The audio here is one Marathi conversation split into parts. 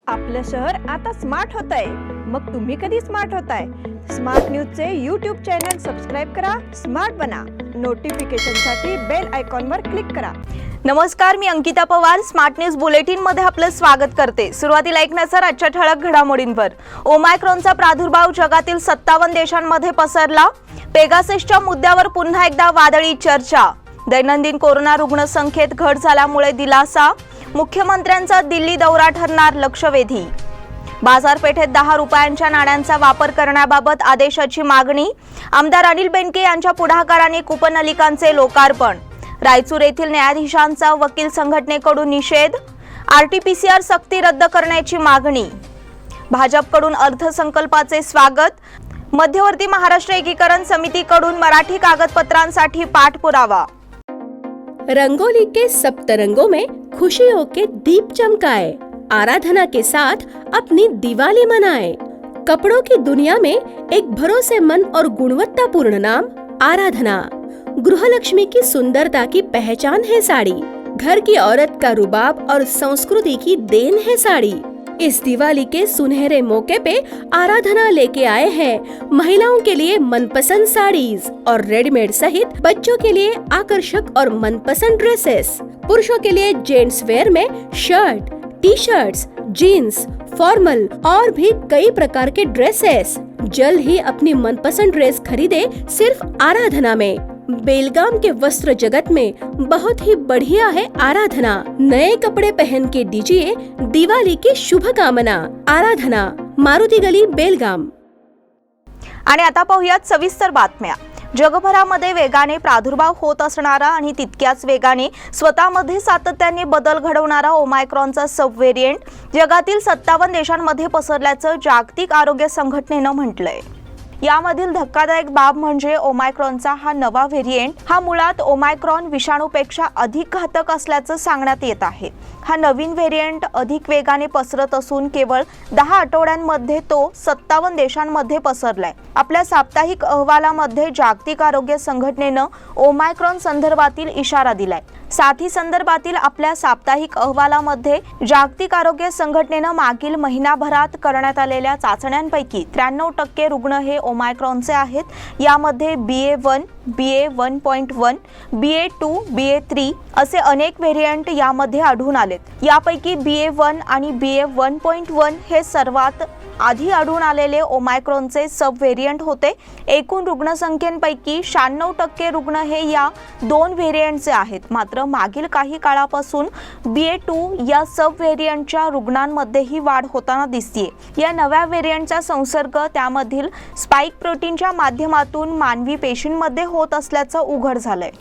आपलं शहर आता स्मार्ट होतंय. मग तुम्ही कधी स्मार्ट होताय? स्मार्ट न्यूजचे YouTube चॅनल सबस्क्राइब करा, स्मार्ट बना. नोटिफिकेशनसाठी बेल आयकॉनवर क्लिक करा. नमस्कार, मी Ankita Pawar. Smart news bulletin मध्ये आपलं स्वागत करते. सुरुवातीला एक नजर आजच्या ठळक घडामोडींवर. ओमायक्रॉनचा प्रादुर्भाव जगातील 57 देशांमध्ये पसरला. पेगाससच्या मुद्द्यावर पुन्हा एकदा वादळी चर्चा. दैनंदिन कोरोना रुग्णसंख्येत घट झाल्यामुळे दिलासा. मुख्यमंत्र्यांचा दिल्ली दौरा ठरणार लक्षवेधी. बाजारपेठेत 10 रुपयांच्या नाण्यांचा वापर करण्याबाबत आदेशाची मागणी. आमदार अनिल बेनके यांच्या पुढाकाराने कूपनलिकांचे लोकार्पण. रायचूर येथील न्यायाधीशांचा वकील संघटनेकडून निषेध. आरटीपीसीआर सक्ती रद्द करण्याची मागणी. भाजपकडून अर्थसंकल्पाचे स्वागत. मध्यवर्ती महाराष्ट्र एकीकरण समितीकडून मराठी कागदपत्रांसाठी पाठपुरावा. रंगोली के सप्तरंगों में खुशियों के दीप चमकाए, आराधना के साथ अपनी दिवाली मनाए। कपड़ों की दुनिया में एक भरोसेमंद और गुणवत्तापूर्ण नाम आराधना। गृहलक्ष्मी की सुंदरता की पहचान है साड़ी। घर की औरत का रुबाब और संस्कृति की देन है साड़ी। इस दिवाली के सुनहरे मौके पे आराधना लेके आए हैं महिलाओं के लिए मनपसंद साड़ीज और रेडीमेड सहित बच्चों के लिए आकर्षक और मनपसंद ड्रेसेस। पुरुषों के लिए जेंट्स वेयर में shirt, T shirts, jeans, formal और भी कई प्रकार के ड्रेसेस। जल्द ही अपनी मनपसंद ड्रेस खरीदे सिर्फ आराधना में। बेलगाम के वस्त्र जगत में बहुत ही बढ़िया है आराधना। नए कपड़े पहन के दीजिए दिवाली की शुभकामना। आराधना, मारुती गली, बेलगाम। आणि आता पाहूयात सविस्तर बातम्या. जगभरामध्ये वेगाने प्रादुर्भाव होत असणारा आणि तितक्याच वेगाने स्वतःमध्ये सातत्याने बदल घडवणारा ओमायक्रॉनचा सब व्हेरिएंट जगातील 57 देशांमध्ये पसरल्याचं जागतिक आरोग्य संघटनेनं म्हटलंय. यामधील धक्कादायक बाब म्हणजे ओमायक्रॉनचा हा नवा व्हेरिएंट हा मुळात ओमायक्रॉन विषाणूपेक्षा अधिक घातक असल्याचं सांगण्यात येत आहे. हा नवीन व्हेरिएंट अधिक वेगाने पसरत असून केवळ 10 आठवड्यांमध्ये तो 57 देशांमध्ये पसरलाय. आपल्या साप्ताहिक अहवालामध्ये जागतिक आरोग्य संघटनेनं ओमायक्रॉन संदर्भातील इशारा दिलाय. साथी संदर्भातील आपल्या साप्ताहिक अहवालामध्ये जागतिक आरोग्य संघटनेनं मागील महिनाभरात करण्यात आलेल्या चाचण्यांपैकी 93% रुग्ण हे ओमायक्रॉनचे आहेत. यामध्ये BA.1, BA.1.1, BA.2, BA.3 असे अनेक व्हेरिएंट यामध्ये आढळून आलेत. यापैकी BA.1 आणि BA.1.1 हे सर्वात आधी आढळून आलेले ओमायक्रॉनचे सब व्हेरिएंट होते. एकूण रुग्णसंख्येपैकी 96% रुग्ण हे या दोन व्हेरिएंटचे आहेत. मात्र मागील काही काळापासून BA.2 या सब व्हेरिएंटच्या रुग्णांमध्येही वाढ होताना दिसतेय. या नव्या व्हेरिएंटचा संसर्ग त्यामधील स्पाइक प्रोटीनच्या माध्यमातून मानवी पेशींमध्ये होत असल्याचं उघड झालंय.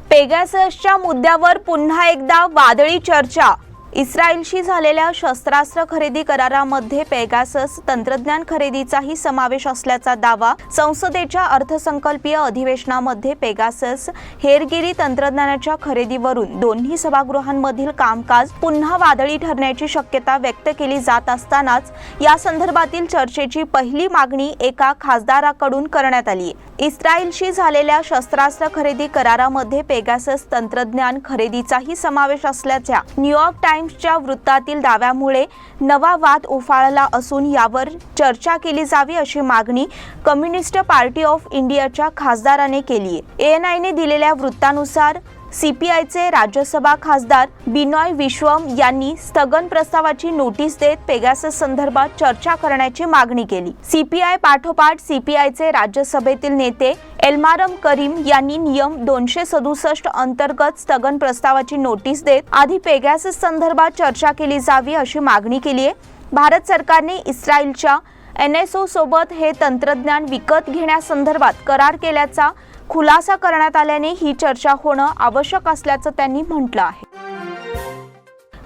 पेगाससच्या मुद्द्यावर पुन्हा एकदा वादळी चर्चा. इस्रायलशी झालेल्या शस्त्रास्त्र खरेदी करारामध्ये पेगासस तंत्रज्ञान खरेदीचाही समावेश असल्याचा दावा. संसदेच्या अर्थसंकल्पीय अधिवेशनामध्ये पेगासस हेरगिरी तंत्रज्ञानाच्या खरेदीवरून दोन्ही सभागृहांमधील कामकाज पुन्हा वादळी ठरण्याची शक्यता व्यक्त केली जात असतानाच या संदर्भातील चर्चेची पहिली मागणी एका खासदाराकडून करण्यात आली. इस्रायलशी झालेल्या शस्त्रास्त्र खरेदी करारामध्ये पेगासस तंत्रज्ञान खरेदीचाही समावेश असल्याच्या न्यूयॉर्क टाइम्सच्या वृत्तातील दाव्यामुळे नवा वाद उफाळला असून यावर चर्चा केली जावी अशी मागणी कम्युनिस्ट पार्टी ऑफ इंडियाच्या खासदाराने केली आहे. ANIने दिलेल्या वृत्तानुसार CPIचे राज्यसभा खासदार बिनॉय विश्वम यांनी स्थगन प्रस्तावाची नोटीस देत पेगासस संदर्भात चर्चा करण्याची मागणी केली. CPI पाठोपाठ CPIचे राज्यसभेतील नेते एल्मारम करीम यांनी नियम 267 अंतर्गत स्थगन प्रस्तावाची नोटीस देत आधी पेगासस संदर्भात चर्चा केली जावी अशी मागणी केली आहे. भारत सरकारने इस्रायलच्या NSO सोबत हे तंत्रज्ञान विकत घेण्यासंदर्भात करार केल्याचा खुलासा करण्यात आल्याने ही चर्चा होणं आवश्यक असल्याचं त्यांनी म्हटलं आहे.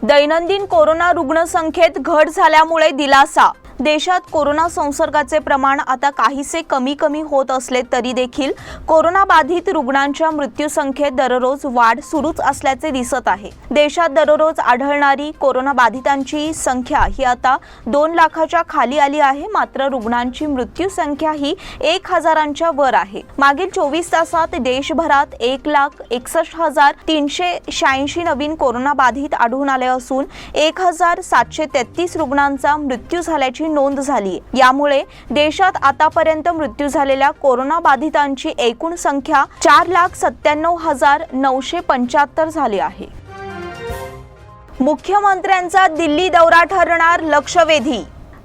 दैनंदिन कोरोना रुग्णसंख्येत घट झाल्यामुळे दिलासा. देशात कोरोना संसर्गाचे प्रमाण आता काहीसे कमी होत असले तरी देखील कोरोना बाधित रुग्णांच्या मृत्यू संख्येत दररोज वाढ सुरूच असल्याचे दिसत आहे। देशात दररोज आढळणारी कोरोना बाधितांची संख्या ही आता 2 लाखाच्या खाली आली आहे, मात्र रुग्णांची मृत्यू संख्या ही 1000च्या वर आहे। मागील 24 तासात देशभरात 1,61,386 नवीन कोरोना बाधित आढळून आले असून 1,733 रुग्णांचा मृत्यू झाल्याची नोंद झाली। यामुळे देशात आतापर्यंत मृत्यू झालेल्या कोरोना बाधितांची एकूण संख्या 4,97,975 झाली आहे। मुख्यमंत्र्यांचा दिल्ली दौरा ठरणार लक्षवेधी।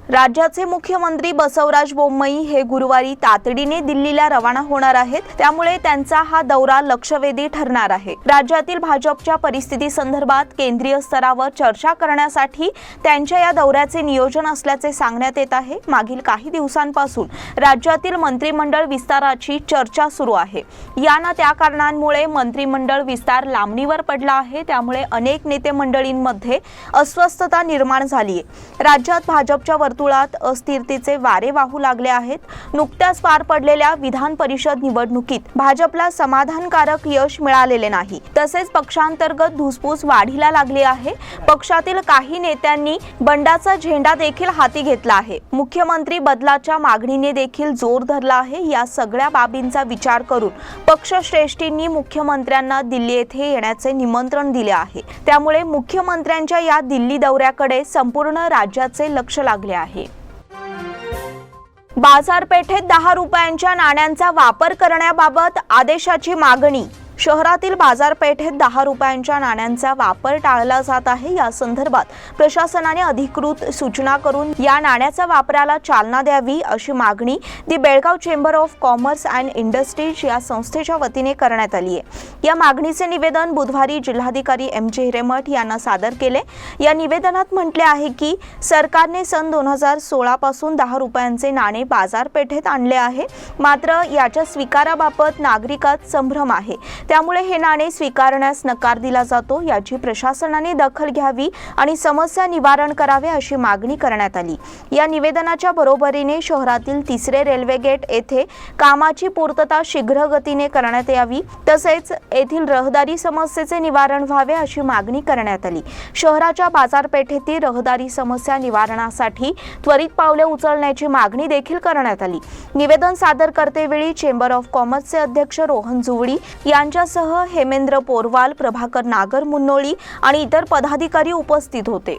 राज्याचे मुख्यमंत्री बसवराज बोम्मई हे गुरुवारी तातडीने दिल्लीला रवाना होणार आहेत, त्यामुळे त्यांचा हा दौरा लक्षवेधी ठरणार आहे। राज्यातील भाजपच्या परिस्थिती संदर्भात केंद्रीय स्तरावर चर्चा करण्यासाठी त्यांच्या या दौऱ्याचे नियोजन असल्याचे सांगण्यात येत आहे। मागील काही दिवसांपासून राज्यातील मंत्रिमंडळ विस्ताराची चर्चा सुरू आहे। या ना त्या कारणांमुळे मंत्रिमंडळ विस्तार लांबणीवर पडला आहे, त्यामुळे अनेक नेते मंडळींमध्ये अस्वस्थता निर्माण झाली आहे। राज्यात भाजपच्या वर्तुळात अस्थिरतेचे वारे वाहू लागले आहेत। नुकत्याच पार पडलेल्या विधान परिषद निवडणुकीत भाजपला समाधानकारक यश मिळालेले नाही, तसेच पक्षांतर्गत धुसफूस वाढीला लागली आहे। पक्षातील काही नेत्यांनी बंडाचा झेंडा देखील हाती घेतला आहे। मुख्यमंत्री बदलाच्या मागणीने देखील जोर धरला आहे। या सगळ्या बाबींचा विचार करून पक्षश्रेष्ठींनी मुख्यमंत्र्यांना दिल्ली येथे येण्याचे निमंत्रण दिले आहे। त्यामुळे मुख्यमंत्र्यांच्या या दिल्ली दौऱ्याकडे संपूर्ण राज्याचे लक्ष लागले आहे। बाजारपेठेत 10 रुपयांच्या नाण्यांचा वापर करण्याबाबत आदेशाची मागणी। शहरातील बाजारपेठेत 10 रुपयांच्या नाण्यांचा वापर टाळला जात आहे। या संदर्भात प्रशासनाने अधिकृत सूचना करून या नाण्याच्या वापराला चालना द्यावी अशी मागणी the Belgaum chamber of commerce and industries या संस्थेच्या वतीने करण्यात आली आहे। या मागणीचे निवेदन बुधवारी जिल्हाधिकारी एम.जे. हिरेमठ यांना सादर केले। या निवेदनात म्हटले आहे की सरकारने सन 2016 पासून 10 रुपयांचे नाणे बाजारपेठेत आणले आहे, मात्र याच्या स्वीकाराबाबत नागरिकात संभ्रम आहे। त्यामुळे हे नाणे स्वीकारण्यास नकार दिला जातो। याची प्रशासनाने दखल घ्यावी आणि समस्या निवारण करावे अशी मागणी करण्यात आली। या निवेदनाच्या बरोबरीने शहरातील 3रे रेल्वे गेट येथे कामाची पूर्तता शीघ्र गतीने करण्यात यावी, तसेच येथील रहदारी समस्येचे निवारण व्हावे अशी मागणी करण्यात आली। शहराच्या बाजारपेठेतील रहदारी समस्या निवारणासाठी त्वरित पावले उचलण्याची मागणी देखील करण्यात आली। निवेदन सादर करतेवेळी चेंबर ऑफ कॉमर्सचे अध्यक्ष रोहन जुवडी यांच्यासह हेमेंद्र पोरवाल, प्रभाकर नागर मुन्नोळी आणि इतर पदाधिकारी उपस्थित होते।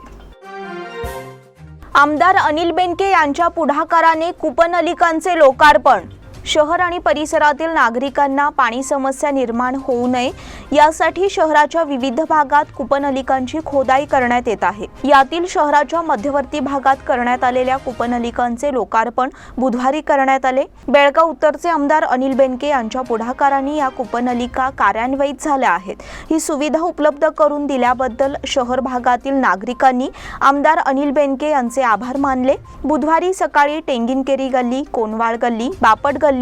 आमदार अनिल बेनके यांच्या पुढाकाराने कूपनलिकांचे लोकार्पण। शहर आणि परिसरातील नागरिकांना पाणी समस्या निर्माण होऊ नये यासाठी शहराच्या विविध भागात कूपनलिकांची खोदाई करण्यात येत आहे। यातील शहराच्या मध्यवर्ती भागात करण्यात आलेल्या कूपनलिकांचे लोकार्पण बुधवारी करण्यात आले। बेळगाव उत्तरचे आमदार अनिल बेनके यांच्या पुढाकाराने या कूपनलिका कार्यान्वित झाल्या आहेत। ही सुविधा उपलब्ध करून दिल्याबद्दल शहर भागातील नागरिकांनी आमदार अनिल बेनके यांचे आभार मानले। बुधवारी सकाळी टेंगिनकेरी गल्ली, कोनवाळ गल्ली, बापट गल्ली,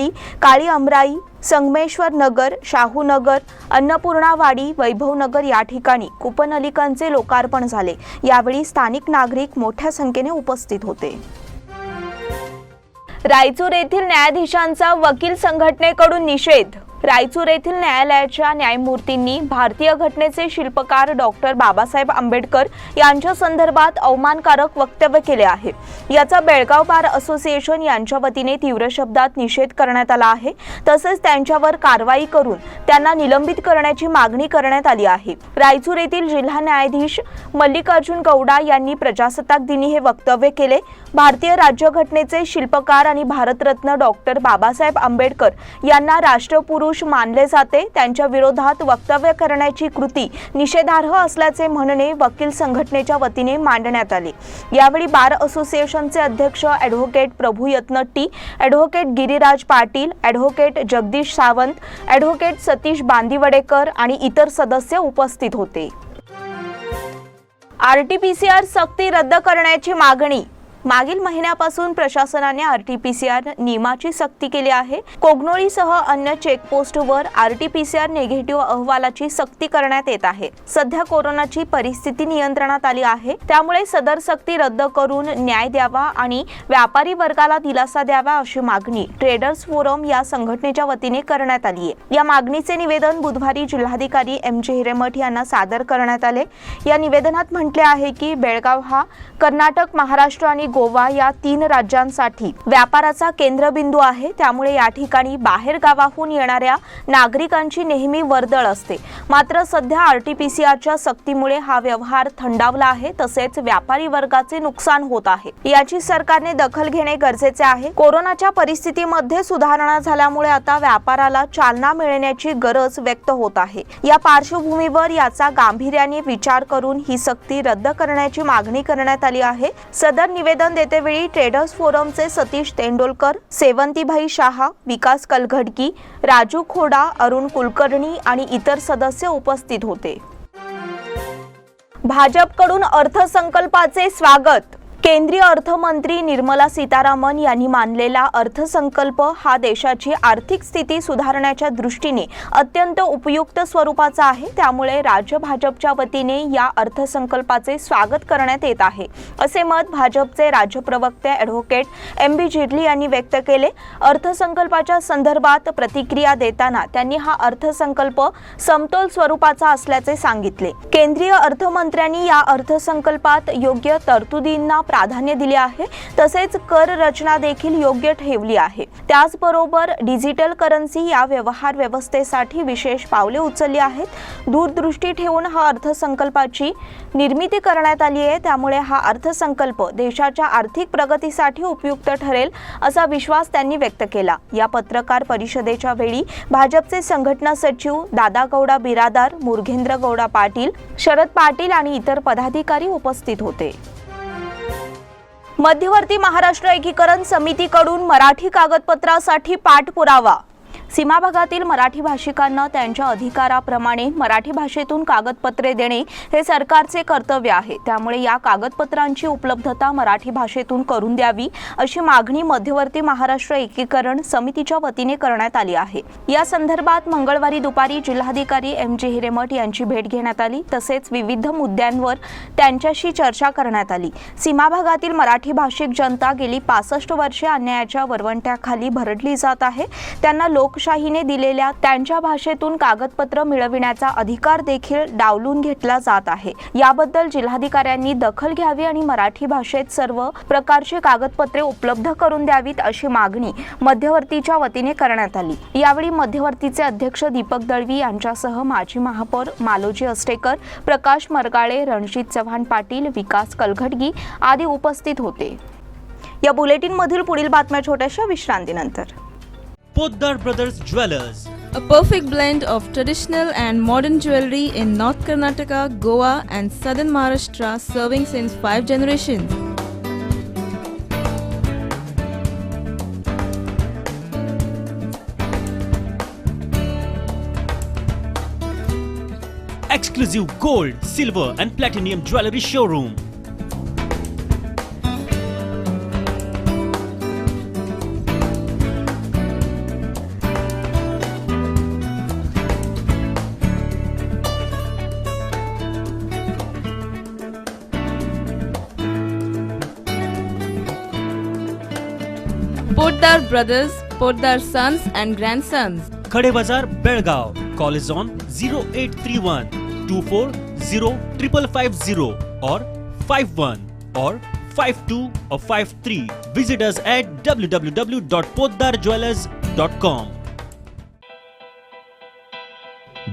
काळी अमराई, संगमेश्वर नगर, शाहू नगर, अन्नपूर्णावाडी, वैभव नगर या ठिकाणी कूपनलिकांचे लोकार्पण झाले। यावेळी स्थानिक नागरिक मोठ्या संख्येने उपस्थित होते। रायचूर येथील न्यायाधीशांचा वकील संघटनेकडून निषेध। रायचूर येथील न्यायालयाच्या न्यायमूर्तींनी भारतीय घटनेचे शिल्पकार डॉक्टर बाबासाहेब आंबेडकर यांच्या संदर्भात अवमानकारक वक्तव्य केले आहे। याचा बेळगाव बार असोसिएशन यांच्या वतीने तीव्र शब्दात निषेध करण्यात आला आहे। तसेच त्यांच्यावर कारवाई करून त्यांना निलंबित करण्याची मागणी करण्यात आली आहे। रायचूर येथील जिल्हा न्यायाधीश मल्लिकार्जुन गौडा यांनी प्रजासत्ताक दिनी हे वक्तव्य केले। भारतीय राज्यघटनेचे शिल्पकार आणि भारतरत्न डॉक्टर बाबासाहेब आंबेडकर यांना राष्ट्रपुरुष मानले जाते। त्यांच्या विरोधात वक्तव्य करण्याची कृती निषेधार्ह असल्याचे म्हणणे वकील संघटनेच्या वतीने मांडण्यात आले। यावेळी बार असोसिएशनचे अध्यक्ष advocate Prabhu Yatnatti, advocate Giriraj Patil, advocate Jagdish Sawant, advocate Satish Bandiwadekar आणि इतर सदस्य उपस्थित होते। RT-PCR सक्ती रद्द करण्याची मागणी। मागील महिन्यापासून प्रशासनाने RT-PCR नियमाची सक्ती केली आहे. कोगनोळीसह अन्य चेकपोस्टवर RT-PCR निगेटिव्ह अहवालाची सक्ती करण्यात येत आहे. सध्या कोरोनाची परिस्थिती नियंत्रणात आली आहे, त्यामुळे सदर सक्ती रद्द करून न्याय द्यावा आणि व्यापारी वर्गाला दिलासा द्यावा अशी मागणी ट्रेडर्स फोरम या संघटनेच्या वतीने करण्यात आली आहे. या मागणीचे निवेदन बुधवारी जिल्हाधिकारी MJ हिरेमठ यांना सादर करण्यात आले. या निवेदनात म्हटले आहे की बेळगाव हा कर्नाटक, महाराष्ट्र आणि गोवा या 3 राज्यांसाठी व्यापाराचा केंद्रबिंदू आहे. त्यामुळे या ठिकाणी बाहेर गावाहून येणाऱ्या नागरिकांची नेहमी वर्दळ असते. मात्र सध्या RT-PCRच्या सक्तीमुळे हा व्यवहार थंडावला आहे, तसेच व्यापारी वर्गाचे नुकसान होत आहे. याची सरकारने दखल घेणे गरजेचे आहे. कोरोनाच्या परिस्थितीमध्ये सुधारणा झाल्यामुळे आता व्यापाराला चालना मिळण्याची गरज व्यक्त होत आहे. या पार्श्वभूमीवर याचा गांभीर्याने विचार करून ही सक्ती रद्द करण्याची मागणी करण्यात आली आहे. सदर निवेदन देतेवेळी ट्रेडर्स फोरमचे सतीश तेंडोलकर, सेवंतीभाई शाह, विकास कलघडकी, राजू खोडा, अरुण कुलकर्णी आणि इतर सदस्य उपस्थित होते. भाजपकडून अर्थसंकल्पाचे स्वागत. केंद्रीय अर्थमंत्री निर्मला सीतारामन यांनी मानलेला अर्थसंकल्प हा देशाची आर्थिक स्थिती सुधारण्याच्या दृष्टीने अत्यंत उपयुक्त स्वरूपाचा आहे. त्यामुळे राज्य भाजपच्या वतीने या अर्थसंकल्पाचे स्वागत करण्यात येत आहे, असे मत भाजपचे राज्य प्रवक्ते ॲडव्होकेट MB जिर्ली यांनी व्यक्त केले. अर्थसंकल्पाच्या संदर्भात प्रतिक्रिया देताना त्यांनी हा अर्थसंकल्प समतोल स्वरूपाचा असल्याचे सांगितले. केंद्रीय अर्थमंत्र्यांनी या अर्थसंकल्पात योग्य तरतुदींना प्राधान्य दिले आहे, तसेच कर रचना देखील योग्य ठेवली आहे. त्याचबरोबर डिजिटल करन्सी या व्यवहार व्यवस्थेसाठी विशेष पावले उचलली आहेत. दूरदृष्टी ठेवून हा अर्थसंकल्पाची निर्मिती करण्यात आली आहे. त्यामुळे हा अर्थसंकल्प देशाच्या आर्थिक प्रगतीसाठी उपयुक्त ठरेल असा विश्वास त्यांनी व्यक्त केला. या पत्रकार परिषदेच्या वेळी भाजपचे संघटना सचिव दादागौडा बिरादार, मुरगेंद्र गौडा पाटील, शरद पाटील आणि इतर पदाधिकारी उपस्थित होते. मध्यवर्ती महाराष्ट्र एकीकरण समितीकडून मराठी कागदपत्रासाठी पाठपुरावा. सीमा भागातील मराठी भाषिकांना त्यांच्या अधिकाराप्रमाणे मराठी भाषेतून कागदपत्रे देणे हे सरकारचे कर्तव्य आहे. त्यामुळे या कागदपत्रांची उपलब्धता मराठी भाषेतून करून द्यावी अशी मागणी मध्यवर्ती महाराष्ट्र एकीकरण समितीच्या वतीने करण्यात आली आहे. या संदर्भात मंगळवारी दुपारी जिल्हाधिकारी MJ हिरेमठ यांची भेट घेण्यात आली. तसेच विविध मुद्द्यांवर त्यांच्याशी चर्चा करण्यात आली. सीमा भागातील मराठी भाषिक जनता गेली 65 वर्षे अन्यायाच्या वरवंट्याखाली भरडली जात आहे. त्यांना लोकशाहीने दिलेल्या त्यांच्या भाषेतून कागदपत्र मिळविण्याचा अधिकार देखील डावलून घेतला जात आहे. याबद्दल जिल्हाधिकाऱ्यांनी दखल घ्यावी आणि मराठी भाषेत सर्व प्रकारची कागदपत्रे उपलब्ध करून द्यावीत अशी मागणी मध्यवर्तीच्या वतीने करण्यात आली. यावेळी मध्यवर्तीचे अध्यक्ष दीपक दळवी यांच्यासह माजी महापौर मालोजी अस्टेकर, प्रकाश मरगाळे, रणजित चव्हाण पाटील, विकास कलघडगी आदी उपस्थित होते. या बुलेटिन मधील पुढील बातम्या छोट्याशा विश्रांतीनंतर. Poddar Brothers Jewelers. A perfect blend of traditional and modern jewelry in North Karnataka, Goa and Southern Maharashtra, serving since 5 generations. Exclusive gold, silver and platinum jewelry showroom. Poddar Brothers, Poddar Sons and Grandsons. Khade Bazar, Belgaum. Call is on 0831 240 or 51 or 52 or 53. Visit us at www.poddarjewelers.com.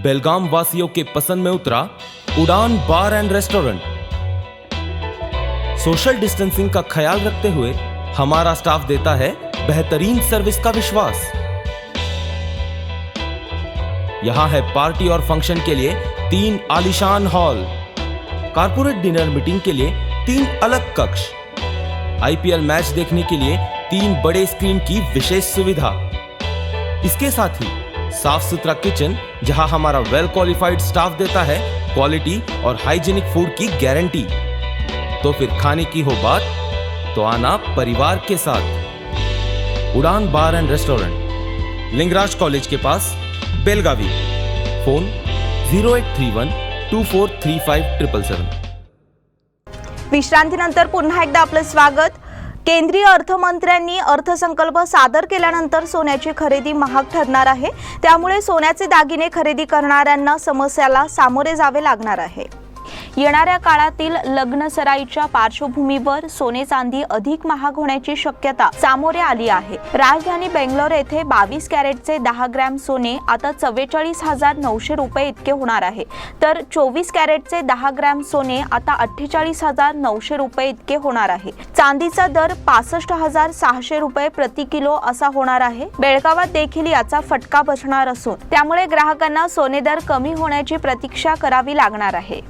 बेलगाम वासियों के पसंद में उतरा उड़ान बार एंड रेस्टोरेंट। सोशल डिस्टेंसिंग का ख्याल रखते हुए हमारा स्टाफ देता है बेहतरीन सर्विस का विश्वास। यहाँ है पार्टी और फंक्शन के लिए 3 आलीशान हॉल, कारपोरेट डिनर मीटिंग के लिए 3 अलग कक्ष, IPL मैच देखने के लिए 3 बड़े स्क्रीन की विशेष सुविधा। इसके साथ ही साफ सुथरा किचन जहां हमारा वेल क्वालिफाइड स्टाफ देता है क्वालिटी और हाइजीनिक फूड की गारंटी। तो फिर खाने की हो बात तो आना परिवार के साथ। उड़ान बार एंड रेस्टोरेंट, लिंगराज कॉलेज के पास, बेलगावी। फोन 0831 2435 विश्रांतीनंतर पुन्हा एकदा आपलं स्वागत। केंद्रीय अर्थमंत्र्यांनी अर्थसंकल्प सादर केल्यानंतर सोन्याची खरेदी महाग ठरणार आहे, त्यामुळे सोन्याचे दागिने खरेदी करणाऱ्यांना समस्याला सामोरे जावे लागणार आहे। येणाऱ्या काळातील लग्नसराईच्या पार्श्वभूमीवर सोने चांदी अधिक महाग होण्याची शक्यता सामोरे आली आहे। राजधानी बेंगलोर येथे 22 कॅरेटचे 10 ग्रॅम सोने आता 44,900 रुपये इतके होणार आहे, तर 24 कॅरेटचे 10 ग्रॅम सोने आता 48,900 रुपये इतके होणार आहे। चांदीचा दर 65,600 रुपये प्रति किलो असा होणार आहे। बेळगावात देखील याचा फटका बसणार असून त्यामुळे ग्राहकांना सोने दर कमी होण्याची प्रतीक्षा करावी लागणार आहे।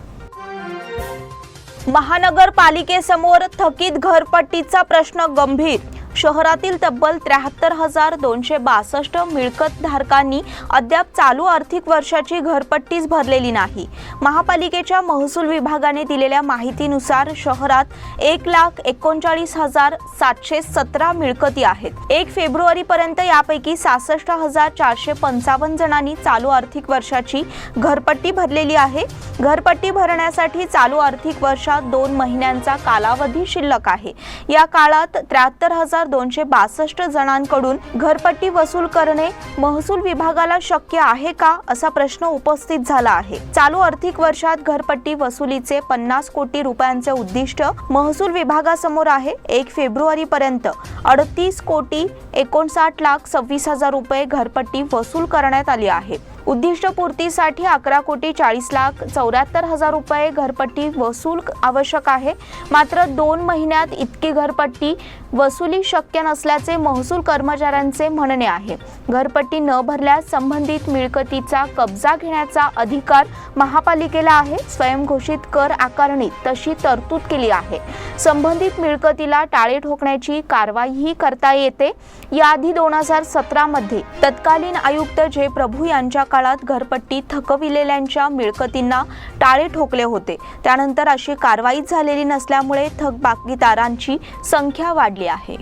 महानगरपालिकेसमोर थकीत घरपट्टीचा प्रश्न गंभीर। शहरातील तब्बल 73,262 मिळकत धारकांनी अद्याप चालू आर्थिक वर्षाची घरपट्टीच भरलेली नाही। महापालिकेच्या महसूल विभागाने दिलेल्या माहितीनुसार शहरात 1,39,717 मिळकती आहेत। 1 फेब्रुवारीपर्यंत यापैकी 66,455 जणांनी चालू आर्थिक वर्षाची घरपट्टी भरलेली आहे। घरपट्टी भरण्यासाठी चालू आर्थिक वर्षात 2 महिन्यांचा कालावधी शिल्लक आहे। या काळात 73,262 जणांकडून घरपट्टी वसूल करणे महसूल विभागाला शक्य आहे का असा प्रश्न उपस्थित झाला आहे। चालू आर्थिक वर्षात घरपट्टी वसुलीचे 50 कोटी रुपयांचे उद्दिष्ट महसूल विभागासमोर आहे। 1 फेब्रुवारीपर्यंत 38,59,26,000 रुपये घरपट्टी वसूल करण्यात आली आहे। उद्दिष्ट पूर्तीसाठी 11,40,74,000 रुपये घरपट्टी वसूल आवश्यक आहे। मात्र 2 महिन्यात इतकी घरपट्टी वसुली शक्य नसल्याचे महसूल कर्मचाऱ्यांचे म्हणणे आहे। घरपट्टी न भरल्यास संबंधित मिळकतीचा कब्जा घेण्याचा अधिकार महापालिकेला आहे। स्वयंघोषित कर आकारणीत तशी तरतूद केली आहे। संबंधित मिळकतीला टाळे ठोकण्याची कारवाईही करता येते। याआधी 2017 मध्ये तत्कालीन आयुक्त जे प्रभू यांच्या काळात घरपट्टी थकविलेल्यांच्या मिळकतींना टाळे ठोकले होते। त्यानंतर अशी कारवाई झालेली नसल्यामुळे थकबाकीदारांची संख्या वाढली आहे।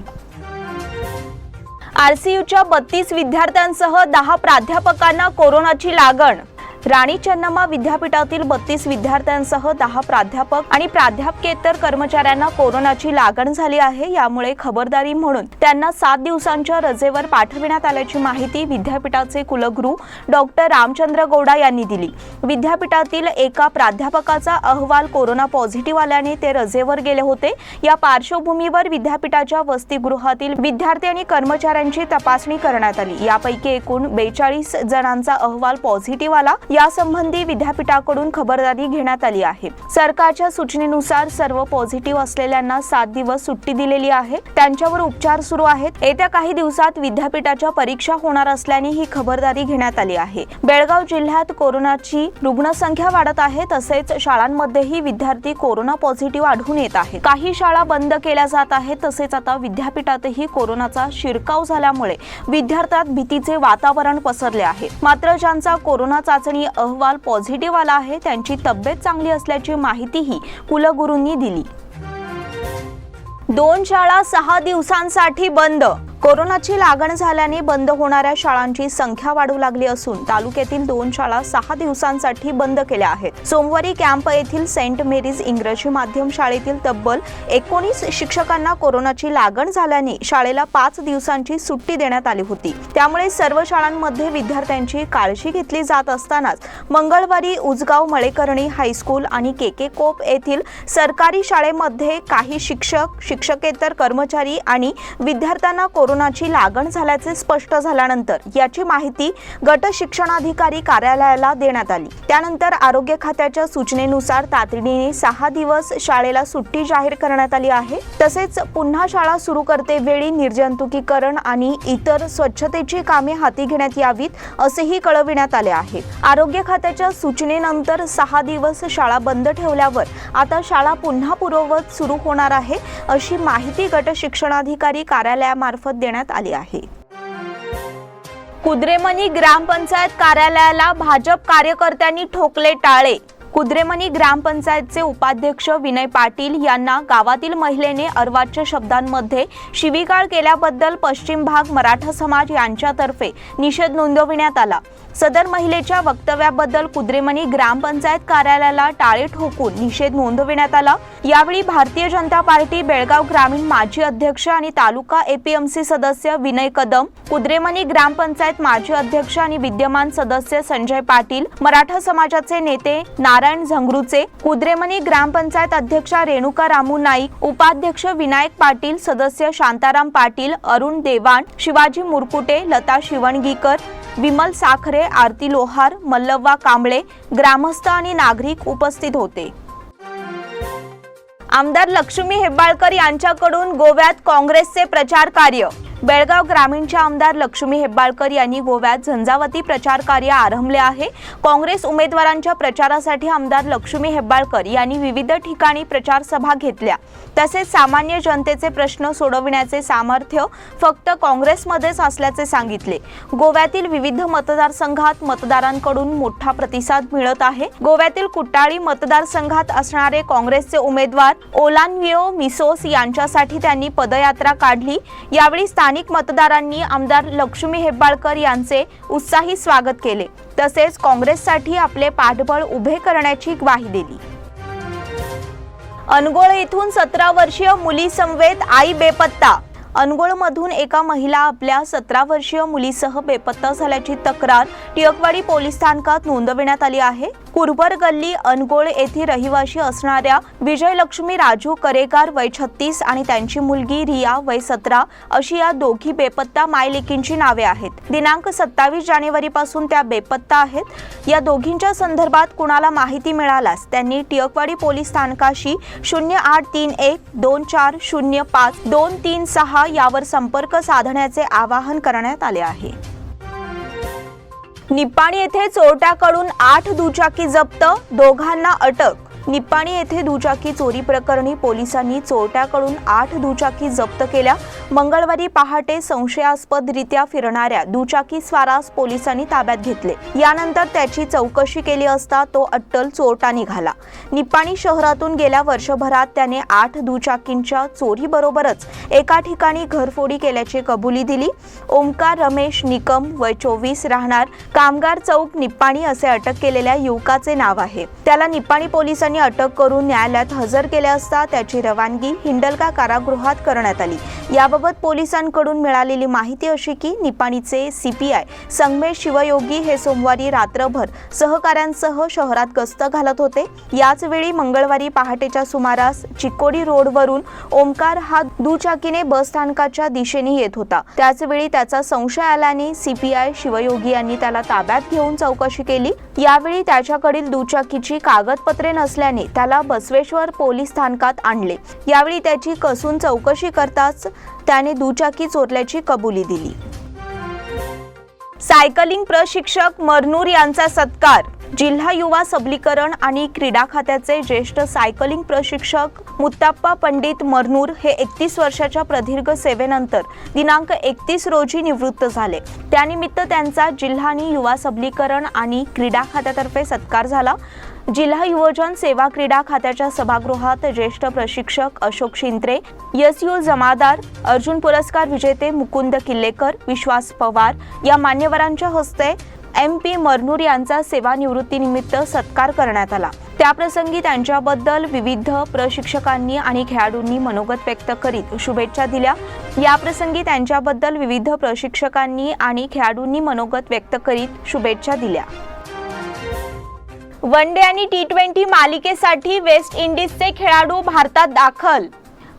आरसीयूच्या 32 विद्यार्थ्यांसह 10 प्राध्यापकांना कोरोनाची लागण। राणी चन्नम्मा विद्यापीठातील 32 विद्यार्थ्यांसह 10 प्राध्यापक आणि प्राध्यापकेतर कर्मचाऱ्यांना कोरोनाची लागण झाली आहे। यामुळे खबरदारी म्हणून त्यांना 7 दिवसांच्या रजेवर पाठविण्यात आल्याची माहिती विद्यापीठाचे कुलगुरू डॉक्टर रामचंद्र गौडा यांनी दिली। विद्यापीठातील एका प्राध्यापकाचा अहवाल कोरोना पॉझिटिव्ह आल्याने ते रजेवर गेले होते। या पार्श्वभूमीवर विद्यापीठाच्या वसतिगृहातील विद्यार्थी आणि कर्मचाऱ्यांची तपासणी करण्यात आली। यापैकी एकूण 42 जणांचा अहवाल पॉझिटिव्ह आला। यासंबंधी विद्यापीठाकडून खबरदारी घेण्यात आली आहे। सरकारच्या सूचनेनुसार सर्व पॉझिटिव्ह असलेल्यांना 7 दिवस सुट्टी दिलेली आहे। त्यांच्यावर उपचार सुरू आहेत। येत्या काही दिवसात विद्यापीठाच्या परीक्षा होणार असल्याने ही खबरदारी घेण्यात आली आहे। बेळगाव जिल्ह्यात कोरोनाची रुग्णसंख्या वाढत आहे, तसेच शाळांमध्येही विद्यार्थी कोरोना पॉझिटिव्ह आढळून येत आहेत। काही शाळा बंद केल्या जात आहेत, तसेच आता विद्यापीठातही कोरोनाचा शिरकाव झाल्यामुळे विद्यार्थ्यांत भीतीचे वातावरण पसरले आहे। मात्र ज्यांचा कोरोना चाचणी अहवाल पॉझिटिव्ह आला आहे त्यांची तब्येत चांगली असल्याची माहितीही कुलगुरूंनी दिली। 2 शाळा 6 दिवसांसाठी बंद। कोरोनाची लागण झाल्याने बंद होणाऱ्या शाळांची संख्या वाढू लागली असून तालुक्यातील 2 शाळा 6 दिवसांसाठी बंद केल्या आहेत। सोमवारी कॅम्प येथील सेंट मेरीज इंग्रजी माध्यम शाळेतील तब्बल 19 शिक्षकांना कोरोनाची लागण झाल्याने शाळेला 5 दिवसांची सुट्टी देण्यात आली होती। त्यामुळे सर्व शाळांमध्ये विद्यार्थ्यांची काळजी घेतली जात असतानाच मंगळवारी उजगाव मळेकर्णी हायस्कूल आणि केके कोप येथील सरकारी शाळेमध्ये काही शिक्षक, शिक्षकेतर कर्मचारी आणि विद्यार्थ्यांना कोरोनाची लागण झाल्याचे स्पष्ट झाल्यानंतर याची माहिती गट शिक्षणाधिकारी कार्यालयाला देण्यात आली। त्यानंतर आरोग्य खात्याच्या सूचनेनुसार तातडीने 6 दिवस शाळेला सुट्टी जाहीर करण्यात आली आहे। तसेच पुन्हा शाळा सुरू करते वेळी निर्जंतुकीकरण आणि इतर स्वच्छतेची कामे हाती घेण्यात यावीत असेही कळविण्यात आले आहे। आरोग्य खात्याच्या सूचनेनंतर 6 दिवस शाळा बंद ठेवल्यावर आता शाळा पुन्हा पूर्ववत सुरू होणार आहे अशी माहिती गट शिक्षणाधिकारी कार्यालयामार्फत देण्यात आली आहे। कुद्रेमणी ग्रामपंचायत कार्यालयाला भाजप कार्यकर्त्यांनी ठोकले टाळे। कुद्रेमणी ग्रामपंचायतचे उपाध्यक्ष विनय पाटील यांना गावातील महिलेने अर्वाच्य शब्दांमध्ये शिवीगाळ केल्याबद्दल पश्चिम भाग मराठा समाज यांच्यातर्फे निषेध नोंदविण्यात आला। सदर महिलेच्या वक्तव्याबद्दल कुद्रेमणी ग्रामपंचायत कार्यालयाला टाळे ठोकून निषेध नोंदविण्यात आला। यावेळी भारतीय जनता पार्टी बेळगाव ग्रामीण माजी अध्यक्ष आणि तालुका एपीएमसी सदस्य विनय कदम, कुद्रेमणी ग्रामपंचायत माजी अध्यक्ष आणि विद्यमान सदस्य संजय पाटील, मराठा समाजाचे नेते नारायण झंगरूचे, कुद्रेमणी ग्रामपंचायत अध्यक्षा रेणुका रामू नाईक, उपाध्यक्ष विनायक पाटील, सदस्य शांताराम पाटील, अरुण देवाण, शिवाजी मुरकुटे, लता शिवणगीकर, विमल साखरे, आरती लोहार, मल्लव्वा कांबळे, ग्रामस्थ आणि नागरिक उपस्थित होते। आमदार लक्ष्मी हेब्बाळकर यांच्याकडून गोव्यात काँग्रेसचे प्रचार कार्य। बेळगाव ग्रामीणच्या आमदार लक्ष्मी हेब्बाळकर यांनी गोव्यात झंझावती प्रचार कार्य आरंभले आहे। काँग्रेस उमेदवारांच्या प्रचारासाठी आमदार लक्ष्मी हेब्बाळकर यांनी विविध ठिकाणी प्रचार सभा घेतल्या। तसेच सामान्य जनतेचे प्रश्न सोडविण्याचे सामर्थ्य फक्त काँग्रेसमध्येच असल्याचे सांगितले। गोव्यातील विविध मतदारसंघात मतदारांकडून मोठा प्रतिसाद मिळत आहे। गोव्यातील कुट्टाळी मतदारसंघात असणारे काँग्रेसचे उमेदवार ओलान्विओ मिसोस यांच्यासाठी त्यांनी पदयात्रा काढली। यावेळी स्थानिक मतदारांनी आमदार लक्ष्मी हेब्बाळकर यांचे उत्साही स्वागत केले, तसेच काँग्रेससाठी आपले पाठबळ उभे करण्याची ग्वाही दिली। अनगोळ येथून 17 वर्षीय मुलीसमवेत आई बेपत्ता। अनगोळमधून एका महिला आपल्या 17 वर्षीय मुलीसह बेपत्ता झाल्याची तक्रार टिळकवाडी पोलीस स्थानकात नोंदविण्यात आली आहे। कुरबर गल्ली अनगोळ येथे रहिवासी असणाऱ्या विजयलक्ष्मी राजू करेगार वय 36 आणि त्यांची मुलगी रिया वय 17 अशी या दोघी बेपत्ता मायलेकींची नावे आहेत। दिनांक 27 जानेवारी पासून त्या बेपत्ता आहेत। या दोघींच्या संदर्भात कुणाला माहिती मिळाल्यास त्यांनी टिळकवाडी पोलीस स्थानकाशी 0831 2405 236 यावर संपर्क साधण्याचे आवाहन करण्यात आले आहे। निप्पाणी येथे चोरट्याकडून 8 दुचाकी जप्त, दोघांना अटक। निप्पाणी येथे दुचाकी चोरी प्रकरणी पोलिसांनी चोरट्याकडून 8 दुचाकी जप्त केल्या। मंगळवारी पहाटे संशयास्पदरित्या फिरणाऱ्या दुचाकी स्वारास पोलिसांनी ताब्यात घेतले। यानंतर त्याची चौकशी केली असता तो अट्टल चोरटा निघाला। निप्पाणी शहरातून गेल्या वर्षभरात त्याने 8 दुचाकींच्या चोरीबरोबरच एका ठिकाणी घरफोडी केल्याची कबुली दिली। ओमकार रमेश निकम वय 24 राहणार कामगार चौक निप्पाणी असे अटक केलेल्या युवकाचे नाव आहे। त्याला निप्पाणी पोलिसांनी अटक करून न्यायालयात हजर केले असता त्याची रवानगी हिंडलगा कारागृहात करण्यात आली। याबाबत पोलिसांकडून मिळालेली माहिती अशी की निप्पाणीचे सीपीआय संगमेश शिवयोगी हे सोमवारी रात्रभर सहकाऱ्यांसह शहरात गस्त घालत होते। याच वेळी मंगळवारी पहाटेच्या सुमारास चिकोडी रोडवरून ओमकार हा दुचाकीने बस स्थानकाच्या दिशेने येत होता। त्याच वेळी त्याचा संशय आल्याने सीपीआय शिवयोगी यांनी त्याला ताब्यात घेऊन चौकशी केली। यावेळी त्याच्याकडील दुचाकीची कागदपत्रे नसल्याने त्याला बसवेश्वर पोलीस स्थानकात आणले। यावेळी त्याची कसून चौकशी करताच त्याने दुचाकी चोरल्याची कबुली दिली। सायकलिंग प्रशिक्षक मरनूर यांचा सत्कार। जिल्हा युवा सबलीकरण आणि क्रीडा खात्याचे ज्येष्ठ सायकलिंग प्रशिक्षक मुत्ताप्पा पंडित मरनूर हे 31 वर्षाच्या प्रदीर्घ सेवेनंतर दिनांक 31 रोजी निवृत्त झाले। त्यानिमित्त त्यांचा जिल्हा आणि युवा सबलीकरण आणि क्रीडा खात्यातर्फे सत्कार झाला। जिल्हा युवजन सेवा क्रीडा खात्याच्या सभागृहात ज्येष्ठ प्रशिक्षक अशोक शिंत्रे, एसयू जमादार, अर्जुन पुरस्कार विजेते मुकुंद किल्लेकर, विश्वास पवार या मान्यवरांच्या हस्ते MP मरनूर यांचा सेवानिवृत्तीनिमित्त सत्कार करण्यात आला। त्याप्रसंगी त्यांच्याबद्दल विविध प्रशिक्षकांनी आणि खेळाडूंनी मनोगत व्यक्त करीत शुभेच्छा दिल्या। याप्रसंगी त्यांच्याबद्दल विविध प्रशिक्षकांनी आणि खेळाडूंनी मनोगत व्यक्त करीत शुभेच्छा दिल्या। वनडे आणि T20 मालिकेसाठी वेस्ट इंडिजचे खेळाडू भारतात दाखल।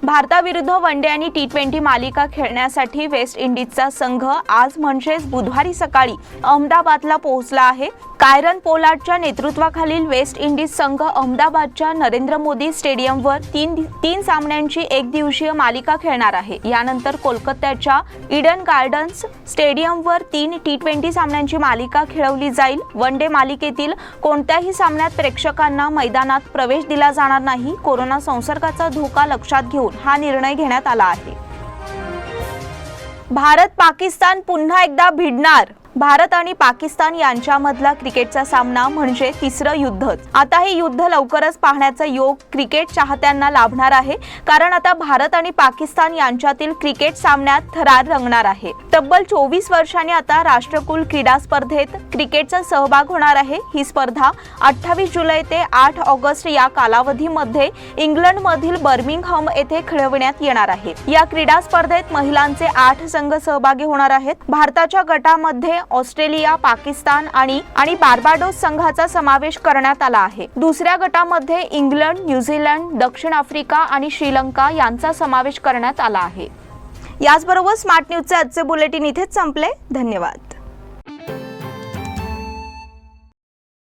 भारताविरुद्ध वनडे आणि T20 मालिका खेळण्यासाठी वेस्ट इंडिजचा संघ आज म्हणजेच बुधवारी सकाळी अहमदाबादला पोहोचला आहे। कायरन पोलार्डच्या नेतृत्वाखालील वेस्ट इंडिज संघ अहमदाबादच्या नरेंद्र मोदी स्टेडियमवर तीन सामन्यांची एकदिवसीय मालिका खेळणार आहे। यानंतर कोलकात्याच्या ईडन गार्डन्स स्टेडियमवर 3 T20 सामन्यांची मालिका खेळवली जाईल। वनडे मालिकेतील कोणत्याही सामन्यात प्रेक्षकांना मैदानात प्रवेश दिला जाणार नाही। कोरोना संसर्गाचा धोका लक्षात घेऊन हा निर्णय घेण्यात आला आहे। भारत पाकिस्तान पुन्हा एकदा भिडणार। भारत आणि पाकिस्तान यांच्यामधला क्रिकेटचा सामना म्हणजे तिसरं युद्धच. आता हे युद्ध लवकरच पाहण्याचा योग क्रिकेट चाहत्यांना लाभणार आहे, कारण आता भारत आणि पाकिस्तान यांच्यातील क्रिकेट सामन्यात थरार रंगणार आहे. तब्बल 24 वर्षांनी आता राष्ट्रकुल क्रीडा स्पर्धेत क्रिकेटचा सहभाग होणार आहे. ही स्पर्धा 28 जुलै ते 8 ऑगस्ट या कालावधीमध्ये इंग्लंडमधील बर्मिंगहम येथे खेळविण्यात येणार आहे. या क्रीडा स्पर्धेत महिलांचे 8 संघ सहभागी होणार आहेत. भारताच्या गटामध्ये ऑस्ट्रेलिया, पाकिस्तान आणि बार्बाडोस संघाचा समावेश करण्यात आला आहे. दुसऱ्या गटामध्ये इंग्लंड, न्यूझीलंड, दक्षिण आफ्रिका आणि श्रीलंका यांचा समावेश करण्यात आला आहे. याचबरोबर स्मार्ट न्यूजचे आजचे बुलेटिन इथेच संपले. धन्यवाद.